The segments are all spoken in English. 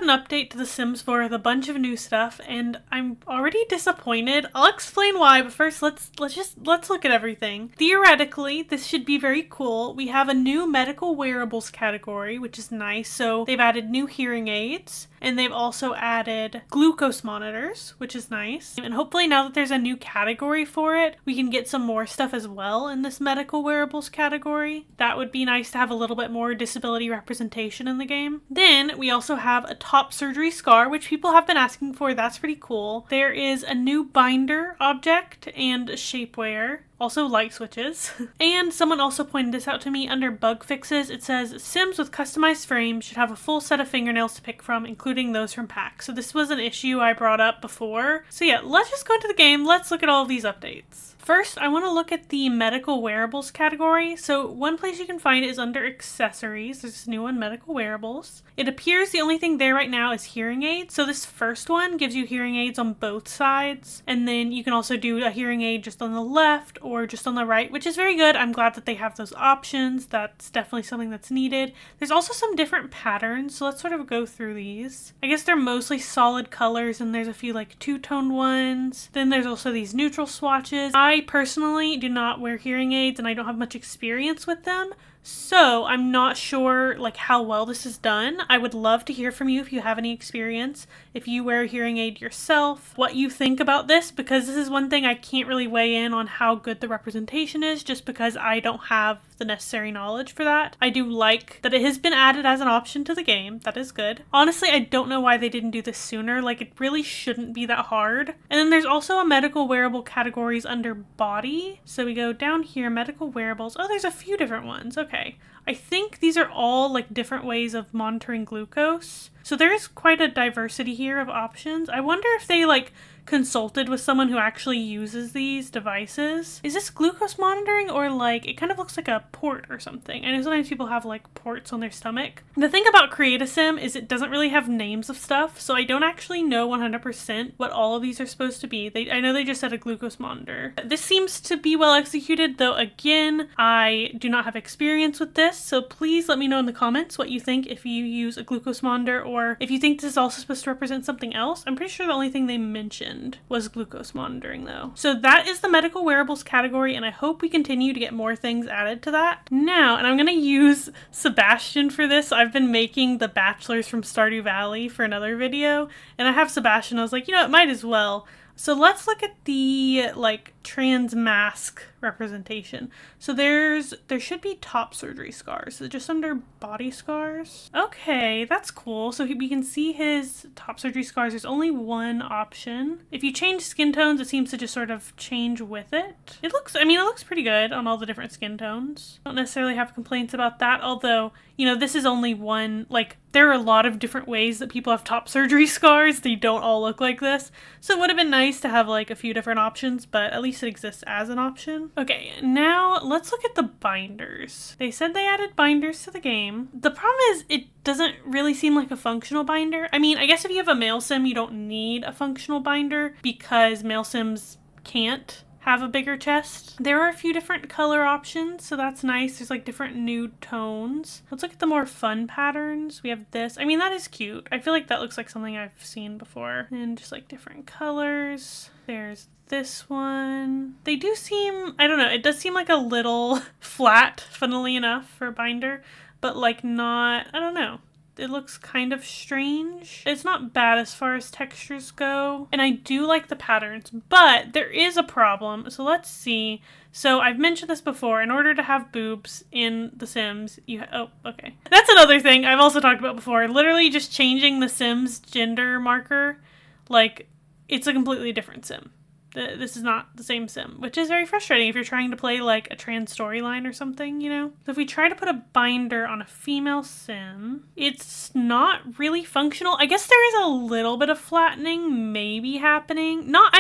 an update to The Sims 4 with a bunch of new stuff, and I'm already disappointed. I'll explain why, but first let's look at everything. Theoretically, this should be very cool. We have a new medical wearables category, which is nice. So they've added new hearing aids, and they've also added glucose monitors, which is nice. And hopefully now that there's a new category for it, we can get some more stuff as well in this medical wearables category. That would be nice to have a little bit more disability representation in the game. Then we also have a top surgery scar, which people have been asking for. That's pretty cool. There is a new binder object and shapewear. Also light switches. And someone also pointed this out to me under bug fixes. It says Sims with customized frames should have a full set of fingernails to pick from, including those from packs. So this was an issue I brought up before. So yeah, let's just go into the game. Let's look at all of these updates. First, I want to look at the medical wearables category. So one place you can find it is under accessories. There's this new one, medical wearables. It appears the only thing there right now is hearing aids. So this first one gives you hearing aids on both sides. And then you can also do a hearing aid just on the left or just on the right, which is very good. I'm glad that they have those options. That's definitely something that's needed. There's also some different patterns. So let's sort of go through these. I guess they're mostly solid colors, and there's a few like two-tone ones. Then there's also these neutral swatches. I personally do not wear hearing aids and I don't have much experience with them, so I'm not sure like how well this is done. I would love to hear from you if you have any experience, if you wear a hearing aid yourself, what you think about this, because this is one thing I can't really weigh in on how good the representation is just because I don't have the necessary knowledge for that. I do like that it has been added as an option to the game. That is good. Honestly, I don't know why they didn't do this sooner. Like, it really shouldn't be that hard. And then there's also a medical wearable categories under body. So we go down here, medical wearables. Oh, there's a few different ones. Okay. I think these are all like different ways of monitoring glucose. So there's quite a diversity here of options. I wonder if they like consulted with someone who actually uses these devices. Is this glucose monitoring, or like it kind of looks like a port or something? I know sometimes people have like ports on their stomach. The thing about Create-A-Sim is it doesn't really have names of stuff, so I don't actually know 100% what all of these are supposed to be. I know they just said a glucose monitor. This seems to be well executed, though again, I do not have experience with this, so please let me know in the comments what you think if you use a glucose monitor, or if you think this is also supposed to represent something else. I'm pretty sure the only thing they mentioned was glucose monitoring though. So that is the medical wearables category, and I hope we continue to get more things added to that. Now, and I'm gonna use Sebastian for this. I've been making the bachelors from Stardew Valley for another video, and I have Sebastian. I was like, you know, it might as well. So let's look at the like trans mask representation. So there should be top surgery scars. So just under body scars. Okay, that's cool. So we can see his top surgery scars. There's only one option. If you change skin tones, it seems to just sort of change with it. It looks pretty good on all the different skin tones. Don't necessarily have complaints about that, although, you know, this is only one, like, there are a lot of different ways that people have top surgery scars. They don't all look like this. So it would have been nice to have like a few different options, but at least it exists as an option. Okay, now let's look at the binders. They said they added binders to the game. The problem is it doesn't really seem like a functional binder. I mean, I guess if you have a male sim, you don't need a functional binder because male sims can't have a bigger chest. There are a few different color options, so that's nice. There's like different nude tones. Let's look at the more fun patterns. We have this. I mean, that is cute. I feel like that looks like something I've seen before. And just like different colors. There's this one. They do seem, I don't know, it does seem like a little flat, funnily enough, for a binder, but like not, I don't know. It looks kind of strange. It's not bad as far as textures go, and I do like the patterns, but there is a problem. So let's see. So I've mentioned this before. In order to have boobs in The Sims, oh, okay. That's another thing I've also talked about before. Literally just changing the Sims gender marker, like, it's a completely different sim. This is not the same sim, which is very frustrating if you're trying to play like a trans storyline or something, you know? So if we try to put a binder on a female sim, it's not really functional. I guess there is a little bit of flattening maybe happening. Not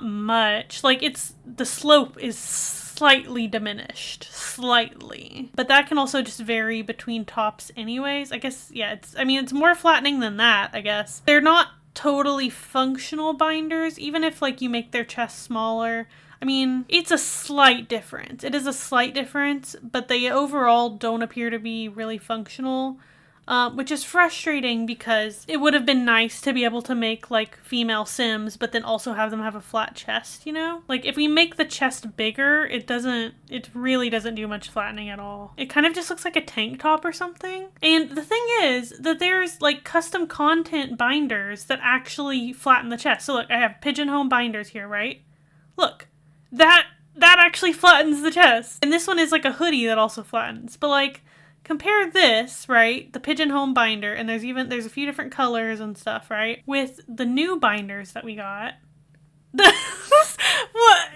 much. Like, the slope is slightly diminished. Slightly. But that can also just vary between tops anyways. I guess, yeah, it's more flattening than that, I guess. They're not totally functional binders, even if like you make their chest smaller. I mean, it's a slight difference. It is a slight difference, but they overall don't appear to be really functional. which is frustrating because it would have been nice to be able to make like female Sims, but then also have them have a flat chest, you know? Like if we make the chest bigger, it really doesn't do much flattening at all. It kind of just looks like a tank top or something. And the thing is that there's like custom content binders that actually flatten the chest. So look, I have Pigeon Home binders here, right? Look, that actually flattens the chest. And this one is like a hoodie that also flattens. But like, compare this, right? The Pigeon Home binder, and there's a few different colors and stuff, right? With the new binders that we got. What?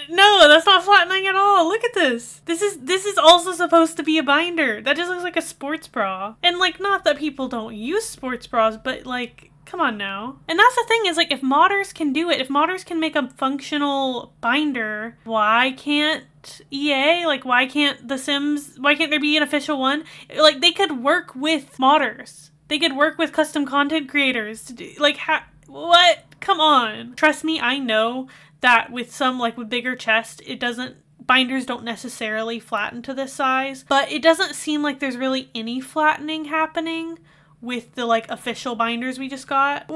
No, that's not flattening at all. Look at this. This is also supposed to be a binder. That just looks like a sports bra. And like, not that people don't use sports bras, but like, come on now. And that's the thing is like, if modders can do it, if modders can make a functional binder, why can't EA? Like, why can't there be an official one? Like, they could work with modders. They could work with custom content creators to do, like, what? Come on. Trust me, I know that with some, like, with bigger chest, binders don't necessarily flatten to this size, but it doesn't seem like there's really any flattening happening with the, like, official binders we just got.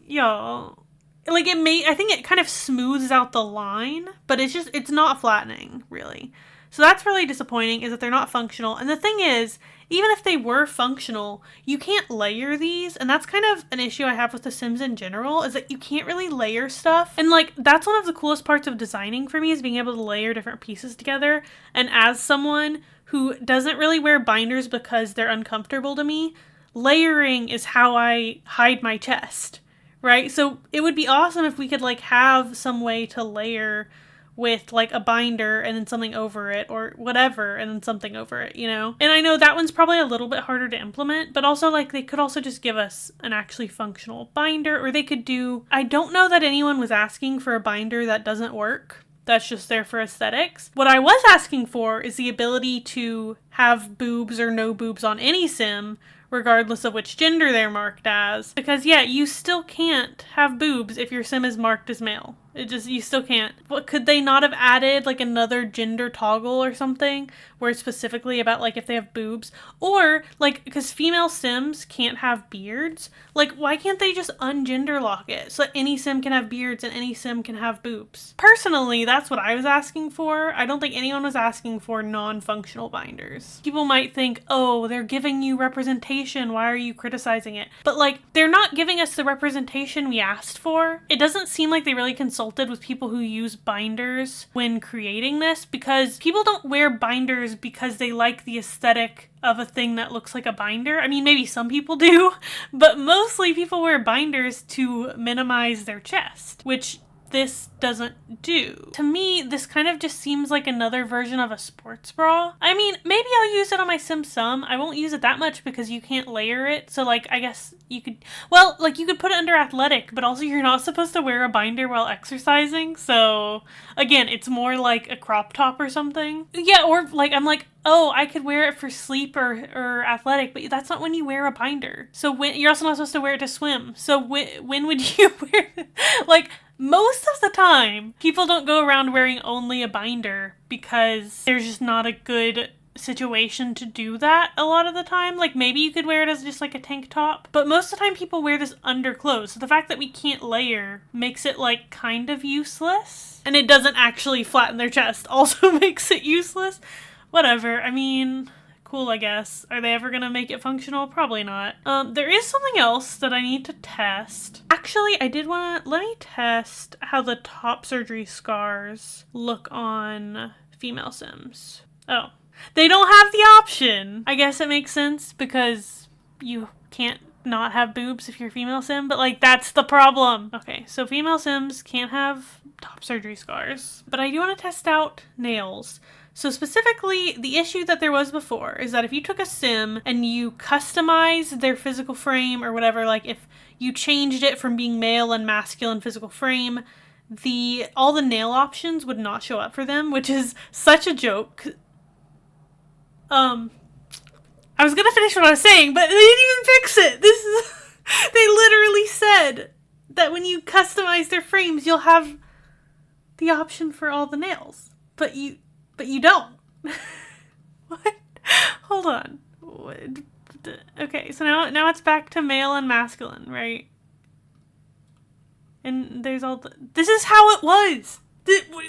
Y'all. Like, I think it kind of smooths out the line, but it's not flattening, really. So that's really disappointing, is that they're not functional. And the thing is, even if they were functional, you can't layer these, and that's kind of an issue I have with The Sims in general, is that you can't really layer stuff. And like, that's one of the coolest parts of designing for me, is being able to layer different pieces together. And as someone who doesn't really wear binders because they're uncomfortable to me, layering is how I hide my chest, right? So it would be awesome if we could like have some way to layer with like a binder and then something over it or whatever and then something over it, you know? And I know that one's probably a little bit harder to implement, but also like they could also just give us an actually functional binder, or they could do, I don't know that anyone was asking for a binder that doesn't work. That's just there for aesthetics. What I was asking for is the ability to have boobs or no boobs on any sim, regardless of which gender they're marked as. Because yeah, you still can't have boobs if your sim is marked as male. You still can't. What, could they not have added like another gender toggle or something where it's specifically about like if they have boobs? Or like, because female sims can't have beards, like why can't they just ungender lock it so that any sim can have beards and any sim can have boobs? Personally, that's what I was asking for. I don't think anyone was asking for non-functional binders. People might think, oh, they're giving you representation, why are you criticizing it? But like, they're not giving us the representation we asked for. It doesn't seem like they really consulted with people who use binders when creating this, because people don't wear binders because they like the aesthetic of a thing that looks like a binder. I mean, maybe some people do, but mostly people wear binders to minimize their chest, which this doesn't do. To me, this kind of just seems like another version of a sports bra. I mean, maybe I'll use it on my sim some. I won't use it that much because you can't layer it. So like, I guess you could, well, like you could put it under athletic, but also you're not supposed to wear a binder while exercising. So again, it's more like a crop top or something. Yeah, or like, I'm like, oh, I could wear it for sleep or athletic, but that's not when you wear a binder. So when you're also not supposed to wear it to swim. So when would you wear it? Like, most of the time, people don't go around wearing only a binder because there's just not a good situation to do that a lot of the time. Like, maybe you could wear it as just like a tank top, but most of the time people wear this under clothes. So the fact that we can't layer makes it like kind of useless. And it doesn't actually flatten their chest also makes it useless. Whatever. I mean, cool, I guess. Are they ever gonna make it functional? Probably not. There is something else that I need to test. Actually, let me test how the top surgery scars look on female sims. Oh, they don't have the option. I guess it makes sense because you can't not have boobs if you're female sim, but like that's the problem. Okay, so female sims can't have top surgery scars, but I do want to test out nails. So specifically, the issue that there was before is that if you took a sim and you customized their physical frame or whatever, like if you changed it from being male and masculine physical frame, all the nail options would not show up for them, which is such a joke. I was gonna finish what I was saying, but they didn't even fix it. They literally said that when you customize their frames, you'll have the option for all the nails, but you don't. What? Hold on. No. Okay, so now it's back to male and masculine, right? And there's all this is how it was.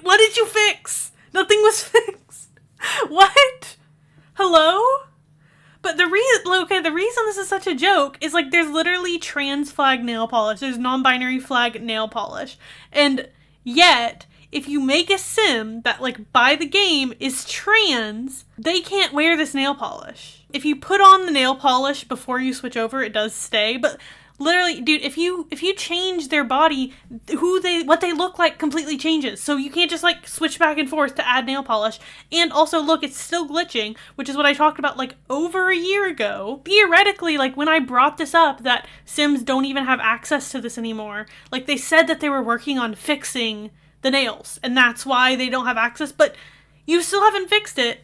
What did you fix? Nothing was fixed. What? Hello? But the reason this is such a joke is like there's literally trans flag nail polish. There's non-binary flag nail polish. And yet, if you make a sim that like by the game is trans, they can't wear this nail polish. If you put on the nail polish before you switch over, it does stay, but literally, dude, if you change their body, what they look like completely changes. So you can't just like switch back and forth to add nail polish. And also, look, it's still glitching, which is what I talked about like over a year ago. Theoretically, like when I brought this up that Sims don't even have access to this anymore, like they said that they were working on fixing the nails, and that's why they don't have access, but you still haven't fixed it.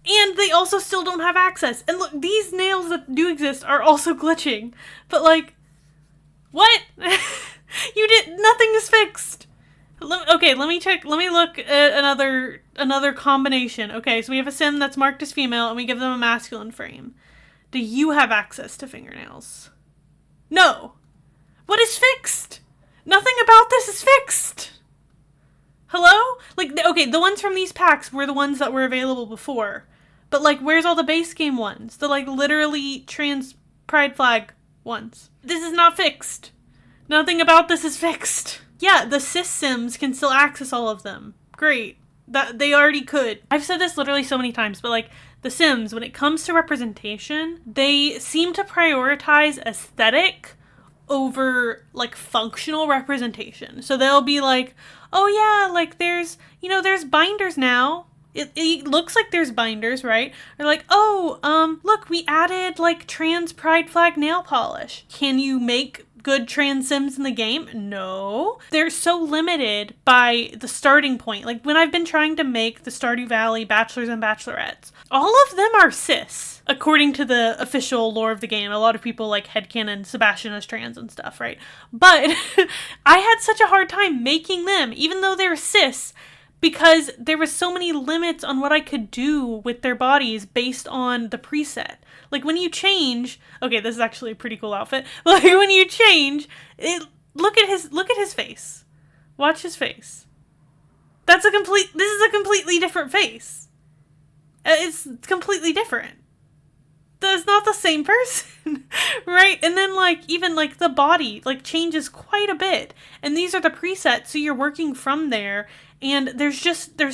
And they also still don't have access. And look, these nails that do exist are also glitching. But like, what? Nothing is fixed. Okay, let me check. Let me look at another combination. Okay, so we have a sim that's marked as female and we give them a masculine frame. Do you have access to fingernails? No. What is fixed? Nothing about this is fixed. Hello? Like, okay, the ones from these packs were the ones that were available before. But, like, where's all the base game ones? The, like, literally trans pride flag ones. This is not fixed. Nothing about this is fixed. Yeah, the cis sims can still access all of them. Great. That they already could. I've said this literally so many times, but, like, the Sims, when it comes to representation, they seem to prioritize aesthetic over, like, functional representation. So they'll be like, oh yeah, like, there's binders now. It looks like there's binders, right? Or like, oh, look, we added, like, trans pride flag nail polish. Can you make good trans Sims in the game? No. They're so limited by the starting point. Like, when I've been trying to make the Stardew Valley Bachelors and Bachelorettes, all of them are cis, according to the official lore of the game. A lot of people, like, headcanon Sebastian as trans and stuff, right? But I had such a hard time making them, even though they were cis, because there was so many limits on what I could do with their bodies based on the preset. Like, when you change, okay, this is actually a pretty cool outfit. Like, when you change, look at his face. Watch his face. This is a completely different face. It's completely different. That's not the same person, right? And then, like, even, like, the body, like, changes quite a bit. And these are the presets, so you're working from there. And there's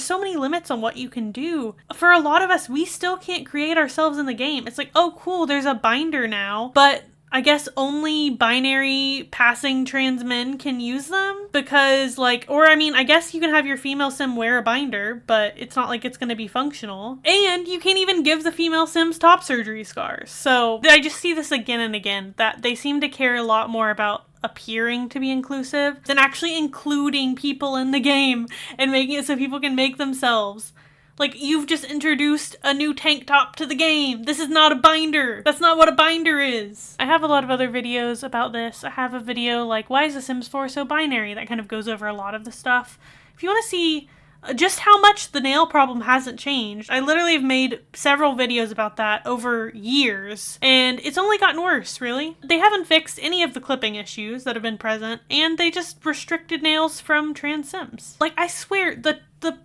so many limits on what you can do. For a lot of us, we still can't create ourselves in the game. It's like, oh, cool, there's a binder now, but I guess only binary passing trans men can use them because, like, or I mean, I guess you can have your female sim wear a binder, but it's not like it's going to be functional. And you can't even give the female sims top surgery scars. So I just see this again and again, that they seem to care a lot more about appearing to be inclusive than actually including people in the game and making it so people can make themselves. Like, you've just introduced a new tank top to the game. This is not a binder. That's not what a binder is. I have a lot of other videos about this. I have a video like, why is The Sims 4 so binary? That kind of goes over a lot of the stuff. If you want to see just how much the nail problem hasn't changed, I literally have made several videos about that over years, and it's only gotten worse, really. They haven't fixed any of the clipping issues that have been present, and they just restricted nails from trans Sims. Like, I swear, the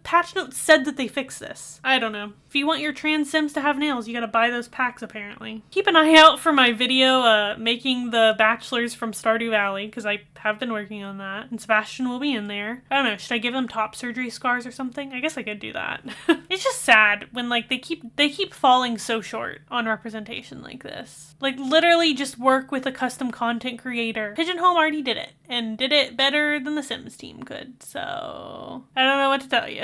patch notes said that they fixed this. I don't know. If you want your trans Sims to have nails, you gotta buy those packs, apparently. Keep an eye out for my video making the bachelors from Stardew Valley, because I have been working on that, and Sebastian will be in there. I don't know, should I give them top surgery scars or something? I guess I could do that. It's just sad when, like, they keep falling so short on representation like this. Like, literally just work with a custom content creator. Pigeon Home already did it, and did it better than the Sims team could, so I don't know what to tell you.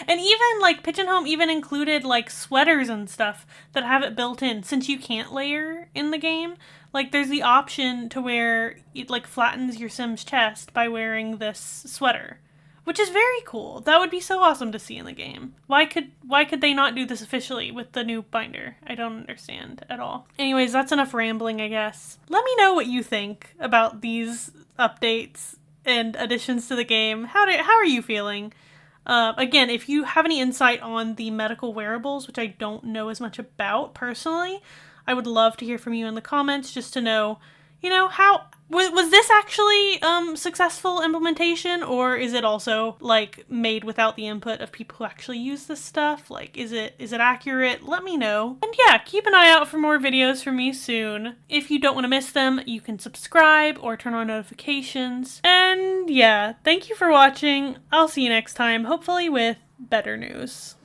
And even, like, Pigeon Home even included, like, sweaters and stuff that have it built in, since you can't layer in the game. Like, there's the option to where it, like, flattens your Sim's chest by wearing this sweater, which is very cool. That would be so awesome to see in the game. Why could they not do this officially with the new binder? I don't understand at all. Anyways, that's enough rambling, I guess. Let me know what you think about these updates and additions to the game. How are you feeling? Again, if you have any insight on the medical wearables, which I don't know as much about personally, I would love to hear from you in the comments just to know, how was this actually successful implementation, or is it also like made without the input of people who actually use this stuff? Like, is it accurate? Let me know. And yeah, keep an eye out for more videos from me soon. If you don't want to miss them, you can subscribe or turn on notifications. And yeah, thank you for watching. I'll see you next time, hopefully with better news.